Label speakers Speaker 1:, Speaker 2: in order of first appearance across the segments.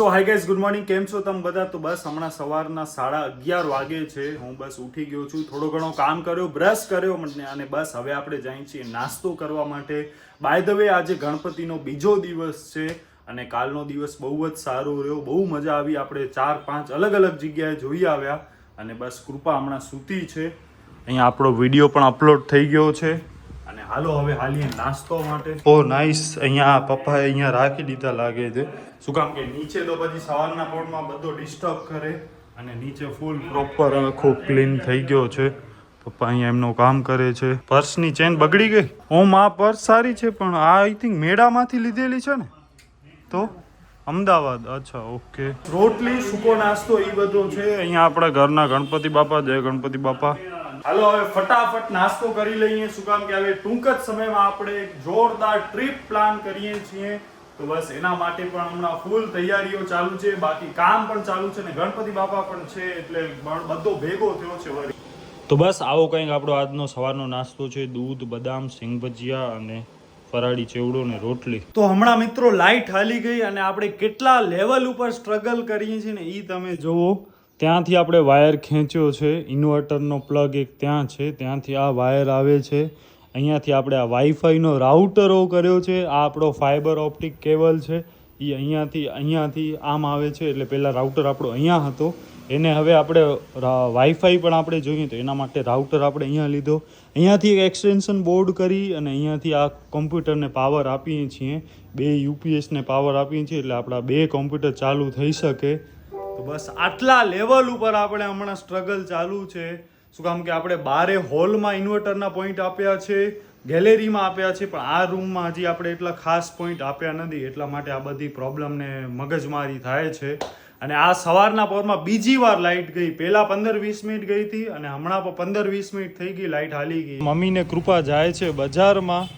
Speaker 1: સો high guys, good morning. કેમ છો તમે બધા? તો બસ હમણાં સવારના 11:30 વાગે છે. હું બસ ઉઠી ગયો છું, થોડો ઘણો કામ કર્યો, બ્રશ કર્યો અને બસ હવે આપણે જઈએ છીએ નાસ્તો કરવા માટે. બાય ધ વે, આજે ગણપતિનો બીજો દિવસ છે અને કાલનો દિવસ બહુ જ સારો રહ્યો, બહુ મજા આવી. આપણે 4-5 અલગ અલગ જગ્યાએ જોઈ આવ્યા અને બસ કૃપા હમણાં સૂતી છે. અહીંયા આપણો વિડીયો પણ અપલોડ થઈ ગયો છે અને હાલો હવે હાલીએ નાસ્તો માટે. ઓ નાઈસ, અહીંયા પપ્પાએ અહીંયા રાખી દીધા લાગે છે. શું કામ કે નીચે તો પછી સવારના પોરમાં બધો ડિસ્ટર્બ કરે અને નીચે ફૂલ પ્રોપર આખો ક્લીન થઈ ગયો છે. પપ્પા અહીંયા એમનું કામ કરે છે. પર્સની ચેન બગડી ગઈ. ઓમ આ પર્સ સારી છે પણ આ આઈ થિંક મેળામાંથી લીધેલી છે ને, તો અમદાવાદ. અચ્છા, ઓકે. રોટલી, સૂકો નાસ્તો એ બધો છે. અહીંયા આપણા ઘરના ગણપતિ બાપા, જય ગણપતિ બાપા. હાલો હવે ફટાફટ નાસ્તો કરી લઈએ. શું કામ કે હવે ટૂંક જ સમયમાં આપણે એક જોરદાર ટ્રીપ પ્લાન કરીએ છીએ. તો બસ એના માટે પણ હમણાં ફૂલ તૈયારીઓ ચાલુ છે, બાકી કામ પણ ચાલુ છે ને ગણપતિ બાપા પણ છે, એટલે બધો ભેગો થયો છે વળી. તો બસ આવો કંઈક આપણો આજનો સવારનો નાસ્તો છે. દૂધ, બદામ, સિંગ ભજીયા અને ફરાળી ચેવડો ને રોટલી. તો હમણાં મિત્રો લાઈટ હાલી ગઈ અને આપણે કેટલા લેવલ ઉપર સ્ટ્રગલ કરીએ છીએ ને એ તમે જોવો. ત્યાંથી આપણે વાયર ખેંચ્યો છે, ઇન્વર્ટરનો પ્લગ એક ત્યાં છે, ત્યાંથી આ વાયર આવે છે. અહીંયાથી આપણે આ વાઈફાઈનો રાઉટરો કર્યો છે. આ આપણો ફાઈબર ઓપ્ટિક કેબલ છે, એ અહીંયાથી આમ આવે છે. એટલે પહેલાં રાઉટર આપણો અહીંયા હતો, એને હવે આપણે વાઈફાઈ પણ આપણે જોઈએ તો એના માટે રાઉટર આપણે અહીંયા લીધો. અહીંયાથી એક એક્સટેન્શન બોર્ડ કરી અને અહીંયાથી આ કોમ્પ્યુટરને પાવર આપીએ છીએ. 2 યુપીએસને પાવર આપીએ છીએ એટલે આપણા 2 કોમ્પ્યુટર ચાલુ થઈ શકે. તો બસ આટલા લેવલ ઉપર આપણે હમણાં સ્ટ્રગલ ચાલુ છે. શું કામ કે આપણે બારે હોલમાં ઇન્વર્ટરના પોઈન્ટ આપ્યા છે, ગેલેરીમાં આપ્યા છે, પણ આ રૂમમાં હજી આપણે એટલા ખાસ પોઈન્ટ આપ્યા નથી. એટલા માટે આ બધી પ્રોબ્લેમને મગજમારી થાય છે. અને આ સવારના પોરમાં બીજી વાર લાઇટ ગઈ. પહેલાં 15-20 મિનિટ ગઈ હતી અને હમણાં પણ 15-20 મિનિટ થઈ ગઈ લાઇટ હાલી ગઈ. મમ્મીને કૃપા જાય છે બજારમાં.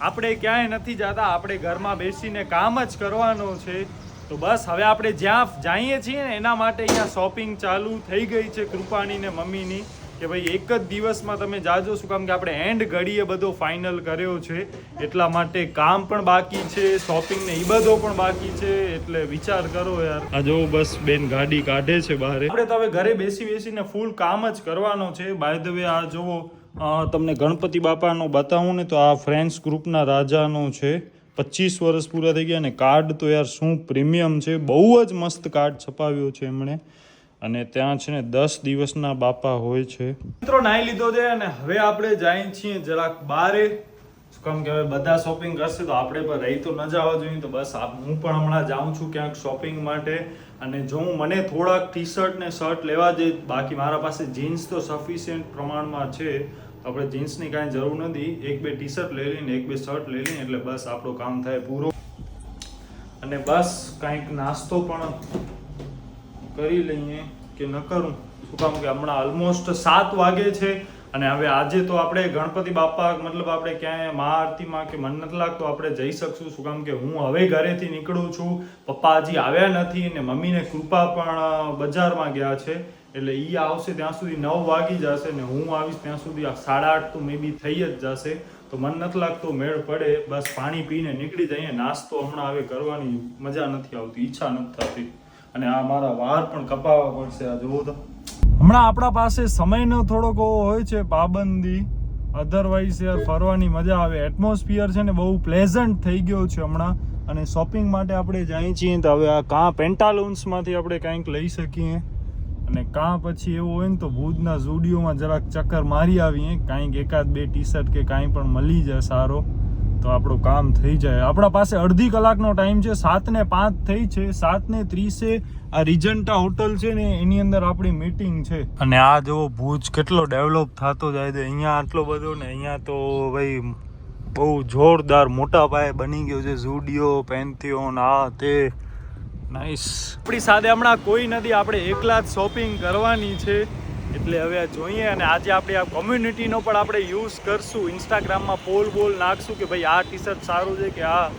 Speaker 1: આપણે ક્યાંય નથી જતા, આપણે ઘરમાં બેસીને કામ જ કરવાનો છે. તો બસ હવે આપણે જ્યાં જઈએ છીએ ને એના માટે અહીંયા શોપિંગ ચાલુ થઈ ગઈ છે કૃપાની ને મમ્મીની, કે ભાઈ એક જ દિવસમાં તમે જાજો. શું કામ કે આપણે એન્ડ ઘડીએ બધો ફાઇનલ કર્યો છે, એટલા માટે કામ પણ બાકી છે, શોપિંગ ને એ બધો પણ બાકી છે. એટલે વિચાર કરો યાર. આ જો બસ બેન ગાડી કાઢે છે બહાર. આપણે તો હવે ઘરે બેસીને ફૂલ કામ જ કરવાનો છે. બાય ધ વે, આ જોવો, તમને ગણપતિ બાપાનો બતાવું ને તો આ ફ્રેન્ડ્સ ગ્રુપના રાજાનો છે. 25 વર્ષ પૂરા થઈ ગયા અને કાર્ડ તો યાર શું પ્રીમિયમ છે, બહુ જ મસ્ત કાર્ડ છપાવ્યો છે એમણે. અને ત્યાં છે ને 10 દિવસના બાપા હોય છે. મિત્રો નાઈ લીધો છે અને હવે આપણે જઈએ છીએ જરાક બારે. શું કામ કે હવે બધા શોપિંગ કરશે તો આપણે પણ રહી તો ન જવા જોઈએ. તો બસ હું પણ હમણાં જાઉં છું ક્યાંક શોપિંગ માટે. અને જો મને થોડાક ટી શર્ટ ને શર્ટ લેવા જઈએ, બાકી મારા પાસે જીન્સ તો સફિશિયન્ટ પ્રમાણમાં છે, આપણે જીન્સની કાંઈ જરૂર નથી. 1-2 ટી શર્ટ લઈ લઈને 1-2 શર્ટ લઈ લઈને એટલે બસ આપણું કામ થાય પૂરો. અને બસ કાંઈક નાસ્તો પણ કરી લઈએ કે ન કરું. શું કામ કે હમણાં ઓલમોસ્ટ 7 વાગે છે અને હવે આજે તો આપણે ગણપતિ બાપા મતલબ આપણે ક્યાંય મહાઆરતીમાં કે મને નથી લાગતું આપણે જઈ શકશું. શું કામ કે હું હવે ઘરેથી નીકળું છું, પપ્પા હજી આવ્યા નથી અને મમ્મીને કૃપા પણ બજારમાં ગયા છે. એટલે એ આવશે ત્યાં સુધી 9 વાગી જશે ને હું આવીશ ત્યાં સુધી 8:30 તો મે બી થઈ જ જશે. તો મને નથી લાગતું મેળ પડે. બસ પાણી પીને નીકળી જઈએ. નાસ્તો હમણાં હવે કરવાની મજા નથી આવતી, ઈચ્છા નથી થતી. અને આ મારા વાળ પણ કપાવવા પડશે. આ જુઓ તો હમણાં આપણા પાસે સમયનો થોડોક હોય છે પાબંદી, અધરવાઇઝ યાર ફરવાની મજા આવે. એટમોસ્ફિયર છે ને બહુ પ્લેઝન્ટ થઈ ગયો છે હમણાં. અને શોપિંગ માટે આપણે જઈએ છીએ તો હવે આ કાં પેન્ટાલુન્સમાંથી આપણે કંઈક લઈ શકીએ અને કાં પછી એવું હોય ને તો ભુજના ઝુડિયોમાં જરાક ચક્કર મારી આવીએ, કાંઈક 1-2 ટી શર્ટ કે કાંઈ પણ મળી જાય સારો તો આપણું કામ થઈ જાય. આપણા પાસે અડધી કલાકનો ટાઈમ છે. 7:05 થઈ છે. 7:30 આ રિજન્ટા હોટલ છે ને એની અંદર આપણી મીટિંગ છે. અને આ જો ભુજ કેટલો ડેવલપ થતો જાય છે. અહીંયા આટલો બધો ને અહીંયા તો ભાઈ બહુ જોરદાર મોટા પાયે બની ગયો છે ઝુડિયો, પેન્થિયોન, આ તે નાઈસ. આપણી સાથે હમણાં કોઈ નથી, આપણે એકલા જ શોપિંગ કરવાની છે. એટલે હવે જોઈએ. અને આજે આપણે આ કોમ્યુનિટીનો પણ આપણે યુઝ કરશું. ઇન્સ્ટાગ્રામમાં પોલ નાખશું કે ભાઈ આ ટી શર્ટ સારું છે કે આ.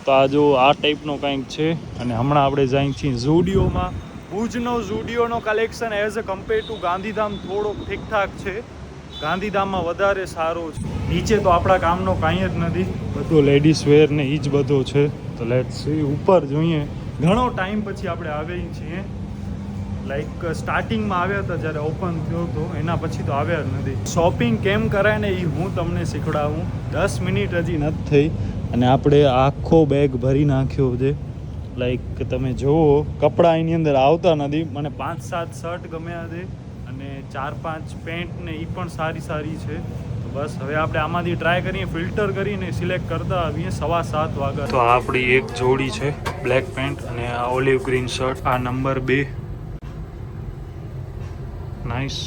Speaker 1: તો આ જો આ ટાઈપનો કંઈક છે. અને હમણાં આપણે જઈએ છીએ ઝુડિયોમાં. ભુજનો ઝુડિયોનો collection as a compare to Gandhidham થોડોક ઠીકઠાક છે. ગાંધીધામમાં વધારે સારો છે. નીચે તો આપણા કામનો કાંઈ જ નથી, બધો લેડીઝ વેર ને એ જ બધો છે. તો લેટ્સ સી ઉપર જોઈએ ઘણો ટાઈમ પછી આપણે આવ્યા છીએ. લાઈક સ્ટાર્ટિંગમાં આવ્યા હતા જ્યારે ઓપન થયો હતો, એના પછી તો આવ્યા જ નથી. શોપિંગ કેમ કરાય ને એ હું તમને શીખડાવું. 10 મિનિટ હજી નથી થઈ અને આપણે આખો બેગ ભરી નાખ્યો છે. લાઈક તમે જુઓ, કપડાં એની અંદર આવતા નથી. મને 5-7 શર્ટ ગમ્યા છે અને 4-5 પેન્ટ ને એ પણ સારી છે. તો બસ હવે આપણે આમાંથી ટ્રાય કરીએ, ફિલ્ટર કરીને સિલેક્ટ કરતા આવીએ. 7:15 વાગ્યા. તો આપણી એક જોડી છે બ્લેક પેન્ટ અને આ ઓલિવ ગ્રીન શર્ટ. આ number 2 nice.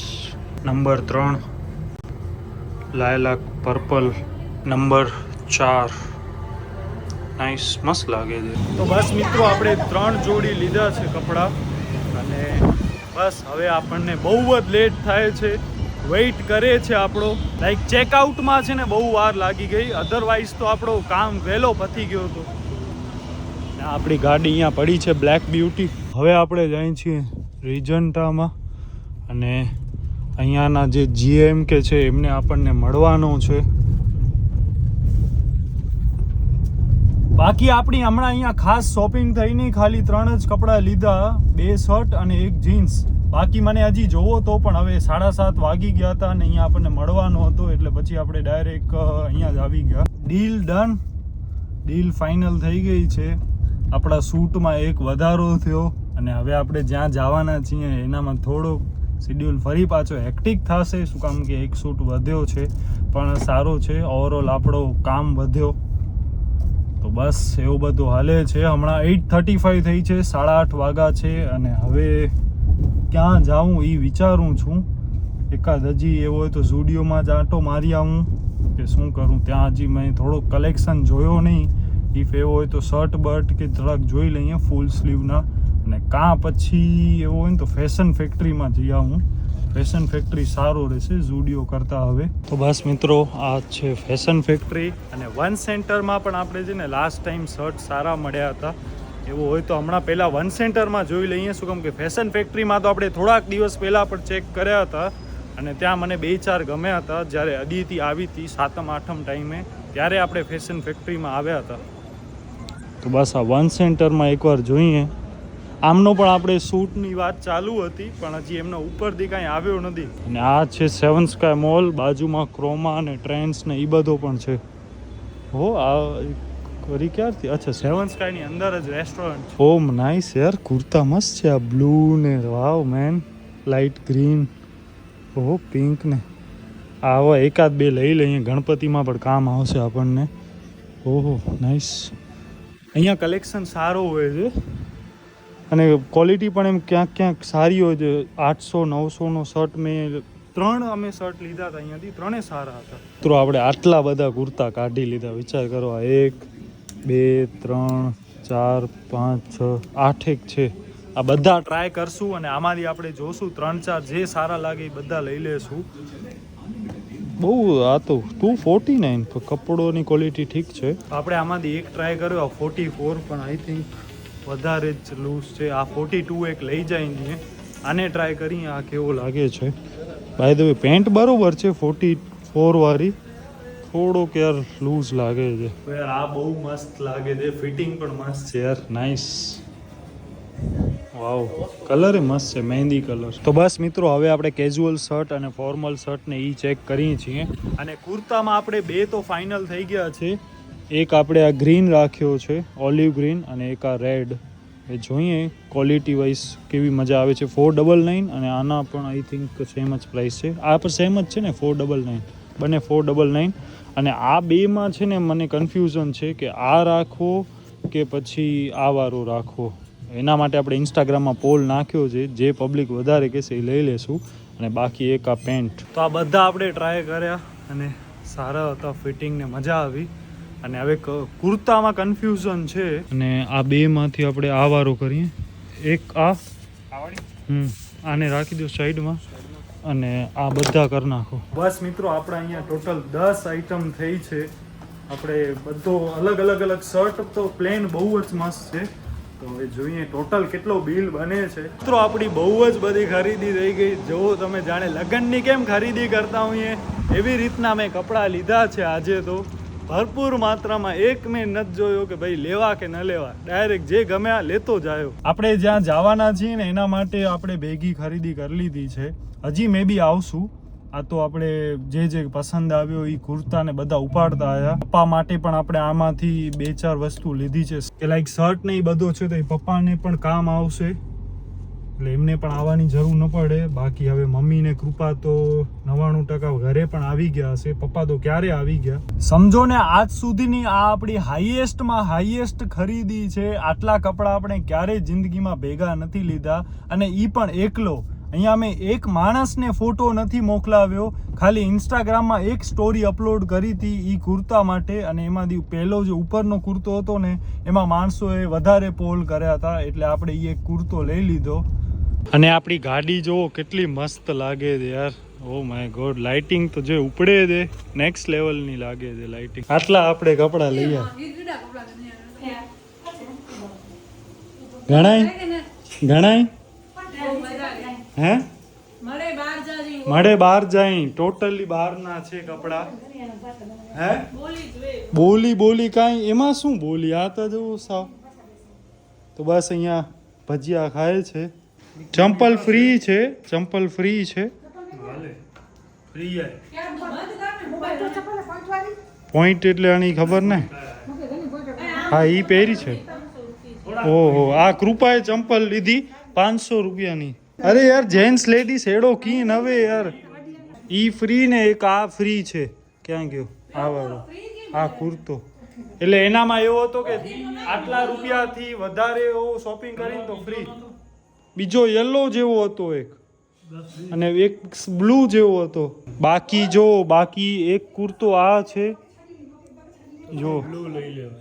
Speaker 1: Number 3 lilac purple. Number 4 nice, મસ્ત લાગે છે. તો બસ મિત્રો આપણે 3 જોડી લીધા છે કપડાં અને બસ હવે આપણને બહુ જ લેટ થાય છે. વેઇટ કરે છે આપણો. લાઈક ચેકઆઉટમાં છે ને બહુ વાર લાગી ગઈ, અધરવાઇઝ તો આપણો કામ વહેલો પતી ગયો હતો. આપણી ગાડી અહીંયા પડી છે બ્લેક બ્યુટી. હવે આપણે જઈએ છીએ રિજન્ટામાં અને અહીંયાના જે GM કે છે એમને આપણને મળવાનો છે. બાકી આપણી હમણાં અહીંયા ખાસ શોપિંગ થઈ નહીં, ખાલી 3 જ કપડાં લીધા, 2 શર્ટ અને 1 જીન્સ. બાકી મને હજી જોવો તો પણ હવે 7:30 વાગી ગયા હતા અને અહીંયા આપણને મળવાનો હતો એટલે પછી આપણે ડાયરેક્ટ અહીંયા જ આવી ગયા. ડીલ ડન, ડીલ ફાઇનલ થઈ ગઈ છે. આપણા શૂટમાં એક વધારો થયો અને હવે આપણે જ્યાં જવાના છીએ એનામાં થોડોક શેડ્યુલ ફરી પાછો હેક્ટિક થશે. શું કામ કે એક શૂટ વધ્યો છે પણ સારો છે. ઓવરઓલ આપણો કામ વધ્યો. તો બસ એવું બધું હાલે છે. હમણાં 8:35 થઈ છે, 8:30 વાગ્યા છે અને હવે ક્યાં જાઉં એ વિચારું છું. એકાદ હજી એવો હોય તો ઝુડિયોમાં જ આંટો મારી આવું કે શું કરું. ત્યાં હજી મેં થોડોક કલેક્શન જોયો નહીં. ઇફ એવો હોય તો શર્ટ બર્ટ કે થોડાક જોઈ લઈએ ફૂલ સ્લીવના. અને કાં પછી એવું હોય ને તો ફેશન ફેક્ટરીમાં જઈ આવું. ફેશન ફેક્ટરી સારો રહેશે ઝુડિયો કરતાં હવે. તો બસ મિત્રો આ છે ફેશન ફેક્ટરી અને વન સેન્ટરમાં પણ આપણે છે ને લાસ્ટ ટાઈમ શર્ટ સારા મળ્યા હતા. એવું હોય તો હમણાં પહેલાં વન સેન્ટરમાં જોઈ લઈએ. શું કામ કે ફેશન ફેક્ટરીમાં તો આપણે થોડાક દિવસ પહેલાં પણ ચેક કર્યા હતા અને ત્યાં મને 2-4 ગમ્યા હતા. જ્યારે અદિતિ આવી હતી 7મ-8મ ટાઈમે ત્યારે આપણે ફેશન ફેક્ટરીમાં આવ્યા હતા. તો બસ આ વન સેન્ટરમાં એકવાર જોઈએ. આમનો પણ આપણે શૂટની વાત ચાલુ હતી પણ હજી એમનો ઉપરથી કાંઈ આવ્યો નથી. અને આ છે 7 સ્કાય મોલ, બાજુમાં ક્રોમા અને ટ્રેન્ડ્સ ને એ બધો પણ છે. હો આ કરી ક્યારથી? અચ્છા 7 સ્કાયની અંદર જ રેસ્ટોરન્ટ છે. ઓમ નાઇસ યાર, કુર્તા મસ્ત છે. આ બ્લુ ને વાવ મેન, લાઇટ ગ્રીન, ઓહો પિંક ને આવા એકાદ બે લઈ લઈએ. ગણપતિમાં પણ કામ આવશે આપણને. ઓહો નાઇસ. અહીંયા કલેક્શન સારો હોય છે અને ક્વોલિટી પણ એમ ક્યાંક ક્યાંક સારી હોય છે. 800-900નો શર્ટ મેં 3 અમે શર્ટ લીધા હતા અહીંયાથી, 3 સારા હતા. તો આપણે આટલા બધા કુર્તા કાઢી લીધા. વિચાર કરો, 1 2 3 4 5 6 8 છે. આ બધા ટ્રાય કરશું અને આમાંથી આપણે જોશું 3-4 જે સારા લાગે એ બધા લઈ લેશું. બહુ આ તો 249 કપડોની ક્વોલિટી ઠીક છે. આપણે આમાંથી એક ટ્રાય કર્યો 44 પણ આઈ થિંક વધારે જ લૂઝ છે. આ 42 એક લઈ જાય નહીં. આને ટ્રાય કરીએ આ કેવો લાગે છે. બાય ધ વે પેન્ટ બરોબર છે 44 વાળી, થોડોક યાર લૂઝ લાગે છે યાર. આ બહુ મસ્ત લાગે છે, ફિટિંગ પણ મસ્ત છે યાર. નાઇસ, વાવ, કલર એ મસ્ત છે, મહેંદી કલર. તો બસ મિત્રો હવે આપણે કેઝ્યુઅલ શર્ટ અને ફોર્મલ શર્ટ ને એ ચેક કરીએ છીએ. અને કુર્તામાં આપણે 2 તો ફાઇનલ થઈ ગયા છે. એક આપણે આ ગ્રીન રાખ્યો છે, ઓલિવ ગ્રીન, અને એક આ રેડ. એ જોઈએ ક્વોલિટી વાઇઝ કેવી મજા આવે છે. 499 અને આના પણ આઈ થિંક સેમ જ પ્રાઇસ છે. આ પણ સેમ જ છે ને 499, બંને 499. અને આ બેમાં છે ને મને કન્ફ્યુઝન છે કે આ રાખવો કે પછી આ વાળો રાખવો. એના માટે આપણે ઇન્સ્ટાગ્રામમાં પોલ નાખ્યો છે. જે પબ્લિક વધારે કહેશે એ લઈ લેશું. અને બાકી એક આ પેન્ટ. તો આ બધા આપણે ટ્રાય કર્યા અને સારા હતા, ફિટિંગ ને મજા આવી. અને હવે કુર્તામાં કન્ફ્યુઝન છે અને આ બેમાંથી આપણે આ વારો કરીએ. એક આને રાખી દો સાઈડમાં અને આ બધા કરી નાખો. બસ મિત્રો આપણે અહીંયા ટોટલ 10 આઈટમ થઈ છે. આપણે બધો અલગ અલગ શર્ટ તો પ્લેન બહુ જ મસ્ત છે. તો હવે જોઈએ ટોટલ કેટલો બિલ બને છે. મિત્રો આપણી બહુ જ બધી ખરીદી થઈ ગઈ. જો તમે જાણે લગ્નની કેમ ખરીદી કરતા હોઈએ એવી રીતના મેં કપડાં લીધા છે આજે. તો ભરપૂર માત્રામાં એક મેં નથી જોયો કે ભાઈ લેવા કે ન લેવા, ડાયરેક્ટ જે ગમે આ લેતો જ આવ્યો. આપણે જ્યાં જવાના છીએ ને એના માટે આપણે બેગી ખરીદી કરી લીધી છે. હજી મે બી આવશું. આ તો આપણે જે પસંદ આવ્યો એ કુર્તા ને બધા ઉપાડતા આવ્યા. પપ્પા માટે પણ આપણે આમાંથી 2-4 વસ્તુ લીધી છે કે લાઈક શર્ટ ને એ બધો છે તો એ પપ્પાને પણ કામ આવશે, એટલે એમને પણ આવવાની જરૂર ન પડે. બાકી હવે મમ્મીને કૃપા તો 99% ઘરે પણ આવી ગયા હશે. પપ્પા તો ક્યારે આવી ગયા. સમજો ને આજ સુધીની આ આપણી હાઈએસ્ટમાં હાઈએસ્ટ ખરીદી છે. આટલા કપડાં આપણે ક્યારેય જિંદગીમાં ભેગા નથી લીધા, અને એ પણ એકલો. અહીંયા અમે એક માણસને ફોટો નથી મોકલાવ્યો, ખાલી ઇન્સ્ટાગ્રામમાં એક સ્ટોરી અપલોડ કરી હતી એ કુર્તા માટે, અને એમાંથી પહેલો જે ઉપરનો કુર્તો હતો ને એમાં માણસોએ વધારે પોલ કર્યા હતા, એટલે આપણે એ એક કુર્તો લઈ લીધો. અને આપણી ગાડી જો કેટલી મસ્ત લાગે છે યાર. ઓ માય ગોડ, લાઇટિંગ તો જે ઉપડે છે નેક્સ્ટ લેવલની લાગે છે લાઇટિંગ. આટલા આપણે કપડાં લઈએ. ગણાય હે મળે બહાર જાય. ટોટલી બહારના છે કપડા. હે બોલી કાંઈ એમાં શું બોલી, આ તો જવું સાવ. તો બસ અહીંયા ભજીયા ખાય છે. ચંપલ ફ્રી છે, ચંપલ ફ્રી છે. પોઈન્ટ એટલે આની ખબર ને. હા ઈ પહેરી છે. ઓહો, આ કૃપાએ ચંપલ લીધી 500 રૂપિયાની. અરે યાર જેન્ટ્સ લેડીઝ હેડો કી નવે યાર. ઈ ફ્રી ને એક આ ફ્રી છે. ક્યાં ગયો આ વાળો, આ કુર્તો. એટલે એનામાં એવો હતો કે આટલા રૂપિયાથી વધારે શોપિંગ કરીને તો ફ્રી. બીજો યલો જેવો હતો એક, અને એક બ્લુ જેવો હતો. બાકી એક કુર્તો આ છે જો,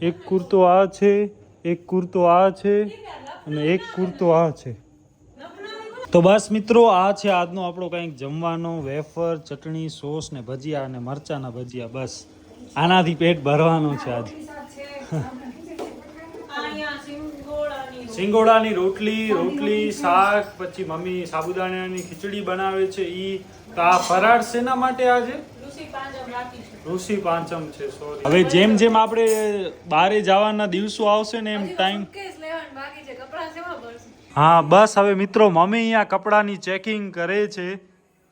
Speaker 1: એક કુર્તો આ છે, એક કુર્તો આ છે, અને એક કુર્તો આ છે. તો બસ મિત્રો, આ છે આજનો આપણો કંઈક જમવાનો. વેફર, ચટણી, સોસ ને ભજીયા અને મરચાના ભજીયા. બસ આનાથી પેટ ભરવાનું છે આજ. સિંગોડાની રોટલી શાક, પછી મમ્મી સાબુદાણાની ખીચડી બનાવે છે. ઈ તો આ ફરાળ શેના માટે આજે ઋષિ પાંચમ છે. સોરી. હવે જેમ જેમ આપણે બારે જવાના દિવસો આવશે ને એમ ટાઈમ. હા બસ હવે મિત્રો, મમ્મી અહીંયા કપડાની ચેકિંગ કરે છે.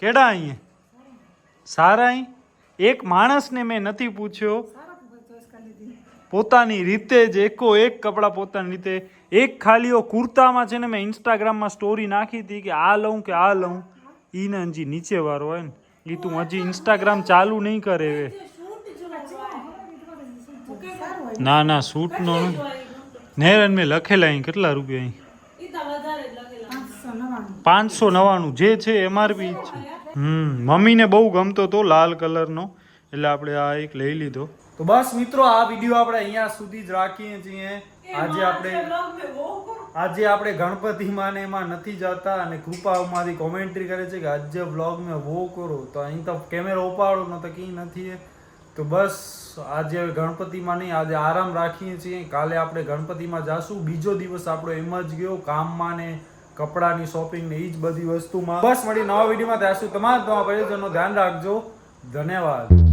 Speaker 1: કેડા અહીંયા સારા. અહીં એક માણસને મેં નથી પૂછ્યો, પોતાની રીતે જ એક કપડાં પોતાની રીતે. એક ખાલીઓ કુર્તામાં છે ને મેં ઇન્સ્ટાગ્રામમાં સ્ટોરી નાખી હતી કે આ લઉં કે આ લઉં. ઈને હજી નીચે વાળો હોય ને એ તું હજી ઇન્સ્ટાગ્રામ ચાલુ નહીં કરે. ના સૂટનો નેરન મેં લખેલા અહીં કેટલા રૂપિયા. અહીં 599 જે છે એમઆરપી જ છે. મમ્મીને બહુ ગમતો હતો લાલ કલરનો, એટલે આપણે આ એક લઈ લીધો. તો બસ મિત્રો, આ વિડીયો આપણે અહીંયા સુધી જ રાખીએ છીએ. આજે આપણે ગણપતિમાં ને એમાં નથી જતા, અને કૃપામાંથી કોમેન્ટ્રી કરે છે કે આજે વ્લોગ મેં વો કરો, તો અહીં તો કેમેરા ઉપાડો ન તો કંઈ નથી. તો બસ આજે ગણપતિમાં નહીં, આજે આરામ રાખીએ છીએ. કાલે આપણે ગણપતિમાં જાશું. બીજો દિવસ આપણો એમ જ ગયો કામમાં ને કપડાની શોપિંગ ને એ જ બધી વસ્તુમાં. બસ મળી નવા વિડીયોમાં. ત્યાં સુધી તમારા પરિજનનો ધ્યાન રાખજો. ધન્યવાદ.